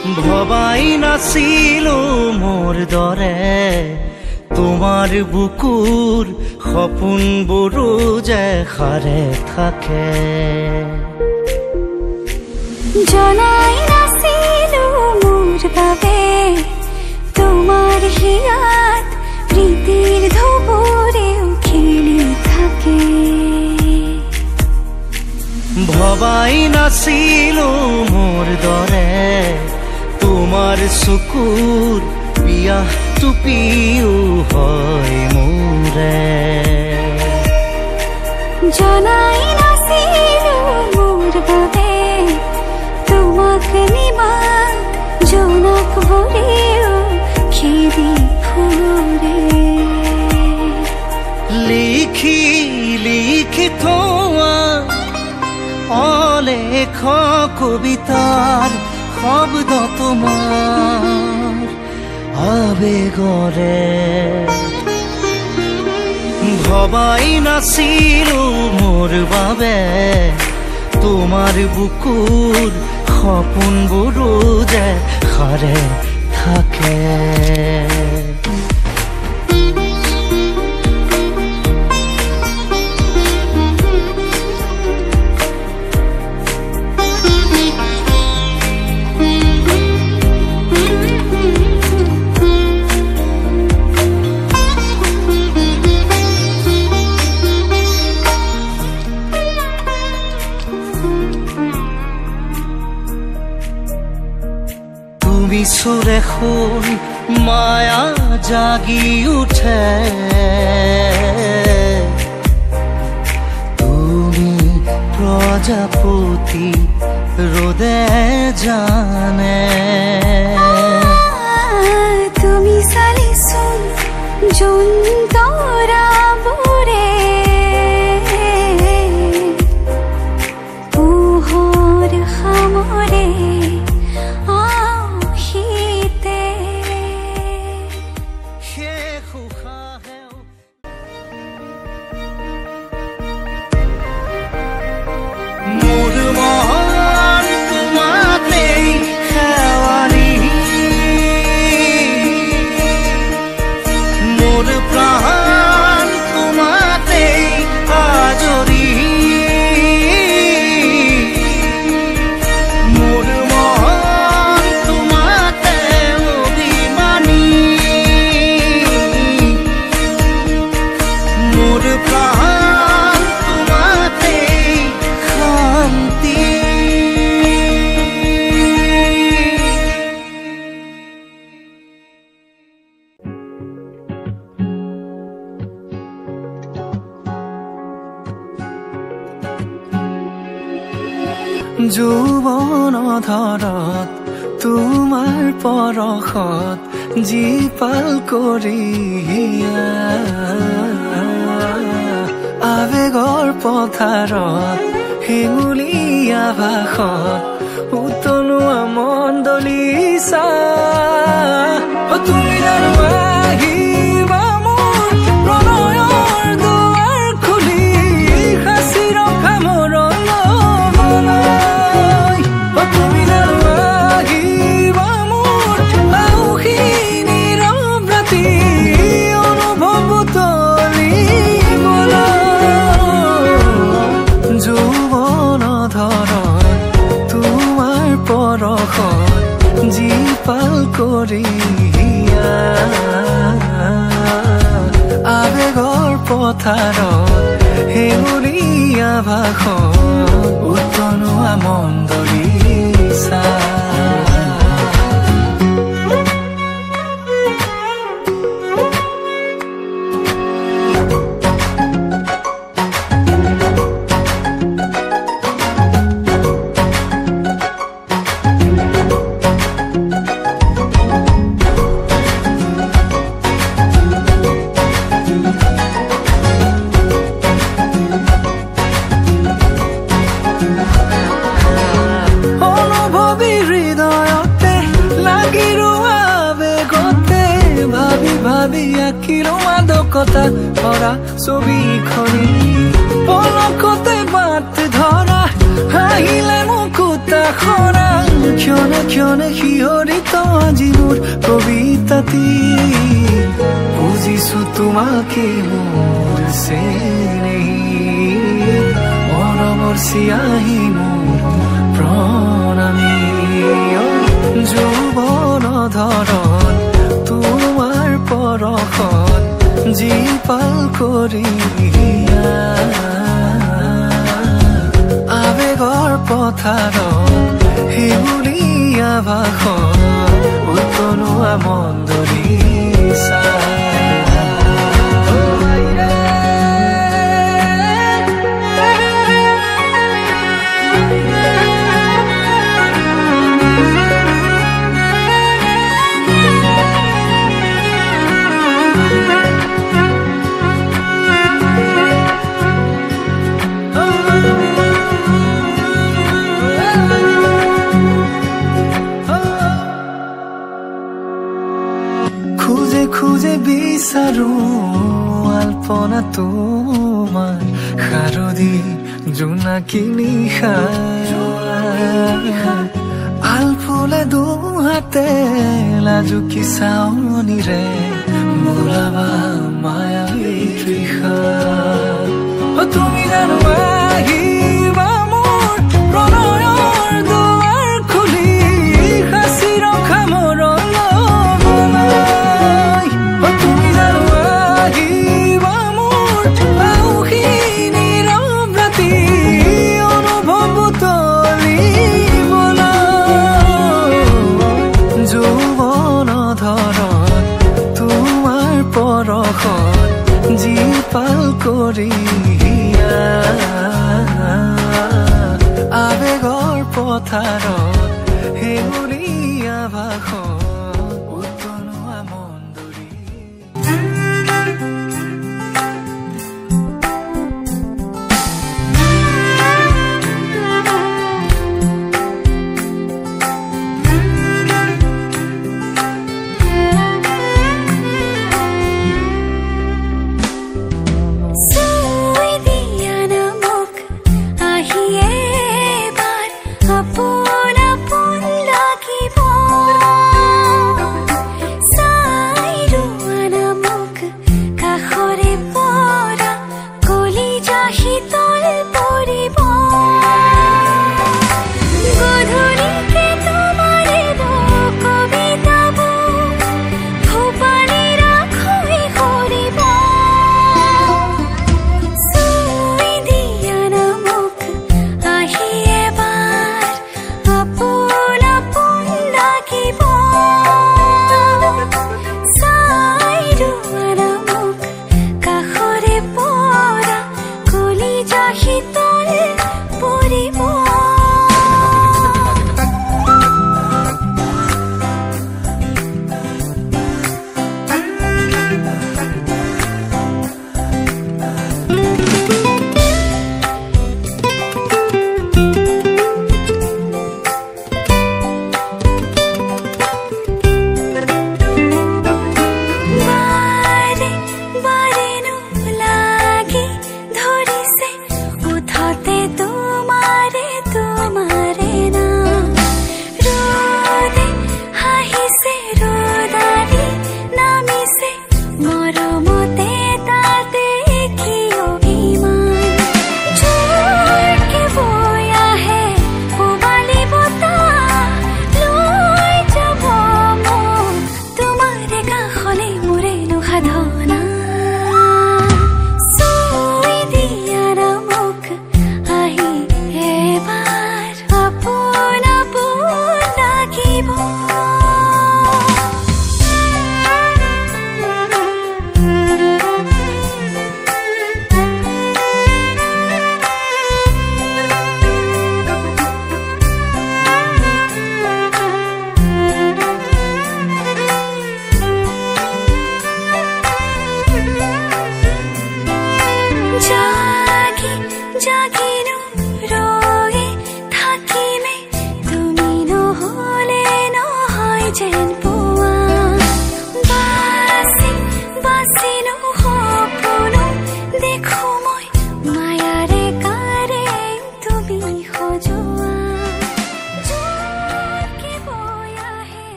ভবাই নাছিলো মোৰ দৰে তোমাৰ বুকুৰ সপোনবোৰো যে সাৰে থাকে জনাই নাছিলো মোৰ বাবে তোমাৰ হিয়াত প্ৰীতিৰ ধুবুৰেও খেলি থাকে ভবাই নাছিলো মোৰ দৰে তোমাৰ চকুৰ পিয়াহ টুপিও হয় মোৰে জনাই নাছিলো মোৰ বাবে তোমাক নিমাত জনক ভৰেও খেদি ফুৰে লিখি লিখি থোৱা অলেখ কবিতাৰ শব্দ তোমাৰ আবেগৰে ভবাই নাছিলো মোৰ বাবে তোমাৰ বুকুৰ সপোনবোৰো যে সাৰে থাকে সুৰে খুন মায়া জাগি উঠে তুমি প্ৰজাপতি ৰোদে জানে তুমি চালিছোন জন্তৰা বোৰে পোহৰ সামৰে যৌৱন ধৰত তোমাৰ পৰশত জীপাল কৰি আবেগৰ পথাৰত হেঙুলীয়া ভাষত উতলোৱা মন দলিছা তুমি জানো আহিবা মোৰ প্ৰণয়ৰ দুৱাৰ খুলি সাঁচি ৰখা মোৰ জীপাল কৰি আবেগৰ পথাৰত হেঙুলীয়া ভাষত উতলোৱা মন দলিছা কথা ভৰা ছবিখনি পলকতে বাট ধৰা হাহিলে মুকুতা খৰা ক্ষণে শিহৰিত আজি মোৰ কবিতাটি বুজিছো তোমাকে মোৰ চেনেহী মৰমৰ চিয়াহী মোৰ প্ৰণামী যৌৱন ধৰণ তোমাৰ পৰশত জীপাল কৰি আবেগৰ পথাৰত হেঙুলীয়া ভাষণ উতলোৱা মন্দৰী খুঁজে বিচাৰো আলপনা তোমাৰ শাৰদী জোনাকী নিশা আলফুলে দুহাতে লাজুকী চাৱনীৰে বোলাবা মায়াবী তৃষা তুমি জানো আহিবা মোৰ প্ৰণয়ৰ দুৱাৰ খুলি সাঁচি ৰখা মোৰ জীপাল কৰি আবেগৰ পথাৰত হেঙুলীয়া ভাষণ উতলোৱা মন্দৰী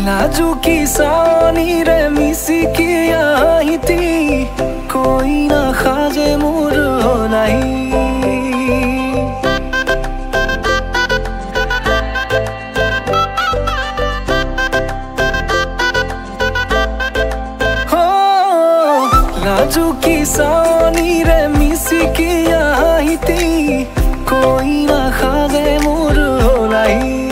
लाजुकी सानी रे मिसिकी आहिती कोई ना खाजे मोर नाही लाजुकी सानी रे मिसिकी आहिती कोई ना खाजे मोर नाही